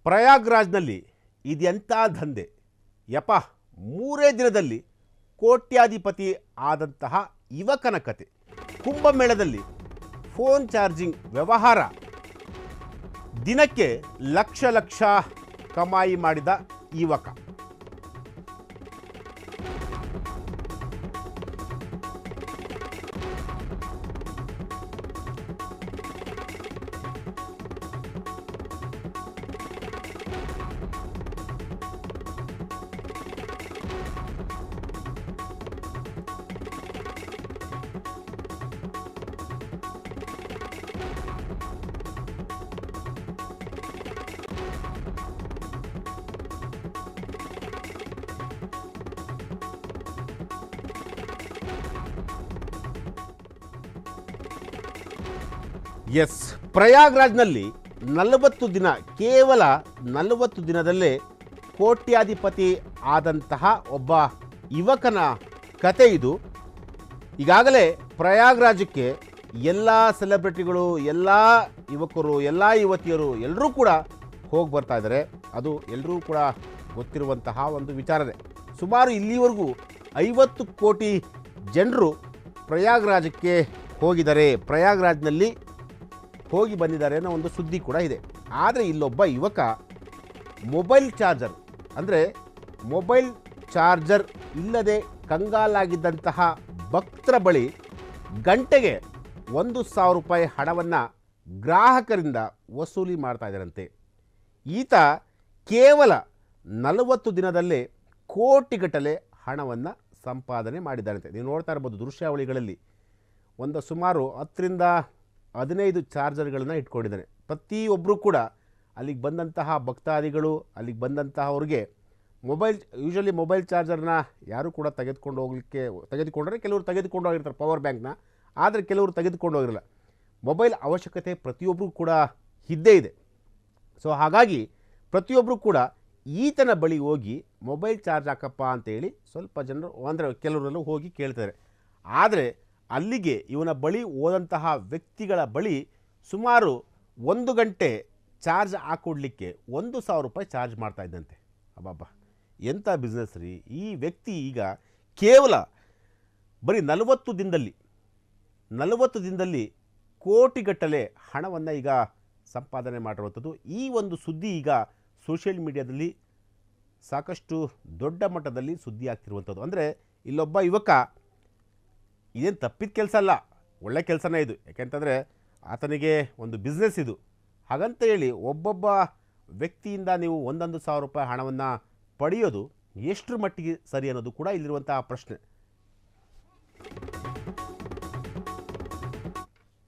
ಪ್ರಯಾಗ್ರಾಜ್ನಲ್ಲಿ ಇದೆಂಥ ದಂಧೆ ಯಪ್ಪ, 3 ದಿನದಲ್ಲಿ ಕೋಟ್ಯಾಧಿಪತಿ ಆದಂತಹ ಯುವಕನ ಕತೆ. ಕುಂಭಮೇಳದಲ್ಲಿ ಫೋನ್ ಚಾರ್ಜಿಂಗ್ ವ್ಯವಹಾರ, ದಿನಕ್ಕೆ ಲಕ್ಷ ಲಕ್ಷ ಕಮಾಯಿ ಮಾಡಿದ ಯುವಕ. ಎಸ್, ಪ್ರಯಾಗ್ರಾಜ್ನಲ್ಲಿ 40 ದಿನ, ಕೇವಲ 40 ದಿನದಲ್ಲೇ ಕೋಟ್ಯಾಧಿಪತಿ ಆದಂತಹ ಒಬ್ಬ ಯುವಕನ ಕತೆ ಇದು. ಈಗಾಗಲೇ ಪ್ರಯಾಗ್ರಾಜಕ್ಕೆ ಎಲ್ಲ ಸೆಲೆಬ್ರಿಟಿಗಳು, ಎಲ್ಲ ಯುವಕರು, ಎಲ್ಲ ಯುವತಿಯರು ಎಲ್ಲರೂ ಕೂಡ ಹೋಗಿ ಬರ್ತಾ ಇದ್ದಾರೆ. ಅದು ಎಲ್ಲರೂ ಕೂಡ ಗೊತ್ತಿರುವಂತಹ ಒಂದು ವಿಚಾರನೇ. ಸುಮಾರು ಇಲ್ಲಿವರೆಗೂ 50 ಕೋಟಿ ಜನರು ಪ್ರಯಾಗ್ರಾಜಕ್ಕೆ ಹೋಗಿದ್ದಾರೆ, ಪ್ರಯಾಗ್ರಾಜ್ನಲ್ಲಿ ಹೋಗಿ ಬಂದಿದ್ದಾರೆ ಅನ್ನೋ ಒಂದು ಸುದ್ದಿ ಕೂಡ ಇದೆ. ಆದರೆ ಇಲ್ಲೊಬ್ಬ ಯುವಕ ಮೊಬೈಲ್ ಚಾರ್ಜರ್, ಅಂದರೆ ಮೊಬೈಲ್ ಚಾರ್ಜರ್ ಇಲ್ಲದೆ ಕಂಗಾಲಾಗಿದ್ದಂತಹ ಭಕ್ತರ ಬಳಿ ಗಂಟೆಗೆ 1,000 ರೂಪಾಯಿ ಹಣವನ್ನು ಗ್ರಾಹಕರಿಂದ ವಸೂಲಿ ಮಾಡ್ತಾ ಇದ್ದಾರಂತೆ. ಈತ ಕೇವಲ 40 ದಿನದಲ್ಲೇ ಕೋಟಿಗಟ್ಟಲೆ ಹಣವನ್ನು ಸಂಪಾದನೆ ಮಾಡಿದ್ದಾರಂತೆ. ನೀವು ನೋಡ್ತಾ ಇರ್ಬೋದು ದೃಶ್ಯಾವಳಿಗಳಲ್ಲಿ ಒಂದು ಸುಮಾರು 10 ರಿಂದ 15 ಚಾರ್ಜರ್ಗಳನ್ನು ಇಟ್ಕೊಂಡಿದ್ದಾನೆ. ಪ್ರತಿಯೊಬ್ಬರು ಕೂಡ ಅಲ್ಲಿಗೆ ಬಂದಂತಹ ಭಕ್ತಾದಿಗಳು, ಅಲ್ಲಿಗೆ ಬಂದಂತಹವ್ರಿಗೆ ಯೂಶ್ವಲಿ ಮೊಬೈಲ್ ಚಾರ್ಜರ್ನ ಯಾರು ಕೂಡ ತೆಗೆದುಕೊಂಡ್ರೆ ಕೆಲವರು ತೆಗೆದುಕೊಂಡು ಹೋಗಿರ್ತಾರೆ ಪವರ್ ಬ್ಯಾಂಕ್ನ, ಆದರೆ ಕೆಲವರು ತೆಗೆದುಕೊಂಡು ಹೋಗಿರಲ್ಲ. ಮೊಬೈಲ್ ಅವಶ್ಯಕತೆ ಪ್ರತಿಯೊಬ್ಬರು ಕೂಡ ಇದ್ದೇ ಇದೆ. ಸೊ ಹಾಗಾಗಿ ಪ್ರತಿಯೊಬ್ಬರು ಕೂಡ ಈತನ ಬಳಿ ಹೋಗಿ ಮೊಬೈಲ್ ಚಾರ್ಜ್ ಹಾಕಪ್ಪ ಅಂತೇಳಿ ಸ್ವಲ್ಪ ಜನರು, ಅಂದರೆ ಕೆಲವರೆಲ್ಲ ಹೋಗಿ ಕೇಳ್ತಾರೆ. ಆದರೆ ಅಲ್ಲಿಗೆ ಇವನ ಬಳಿ ಹೋದಂತಹ ವ್ಯಕ್ತಿಗಳ ಬಳಿ ಸುಮಾರು 1 ಗಂಟೆ ಚಾರ್ಜ್ ಹಾಕೊಡ್ಲಿಕ್ಕೆ 1,000 ರೂಪಾಯಿ ಚಾರ್ಜ್ ಮಾಡ್ತಾ ಇದ್ದಂತೆ. ಅಬ್ಬಬ್ಬಾ, ಎಂಥ ಬಿಸ್ನೆಸ್ ರೀ! ಈ ವ್ಯಕ್ತಿ ಈಗ ಕೇವಲ ಬರೀ 40 ದಿನದಲ್ಲಿ ಕೋಟಿಗಟ್ಟಲೆ ಹಣವನ್ನು ಈಗ ಸಂಪಾದನೆ ಮಾಡಿರುವಂಥದ್ದು. ಈ ಒಂದು ಸುದ್ದಿ ಈಗ ಸೋಷಿಯಲ್ ಮೀಡಿಯಾದಲ್ಲಿ ಸಾಕಷ್ಟು ದೊಡ್ಡ ಮಟ್ಟದಲ್ಲಿ ಸುದ್ದಿ ಆಗ್ತಿರುವಂಥದ್ದು. ಅಂದರೆ ಇಲ್ಲೊಬ್ಬ ಯುವಕ, ಇದೇನು ತಪ್ಪಿದ ಕೆಲಸ ಅಲ್ಲ, ಒಳ್ಳೆ ಕೆಲಸನೇ ಇದು. ಯಾಕೆಂತಂದರೆ ಆತನಿಗೆ ಒಂದು ಬಿಸ್ನೆಸ್ ಇದು. ಹಾಗಂತ ಹೇಳಿ ಒಬ್ಬೊಬ್ಬ ವ್ಯಕ್ತಿಯಿಂದ ನೀವು 1,000 ರೂಪಾಯಿ ಹಣವನ್ನು ಪಡೆಯೋದು ಎಷ್ಟರ ಮಟ್ಟಿಗೆ ಸರಿ ಅನ್ನೋದು ಕೂಡ ಇಲ್ಲಿರುವಂತಹ ಪ್ರಶ್ನೆ.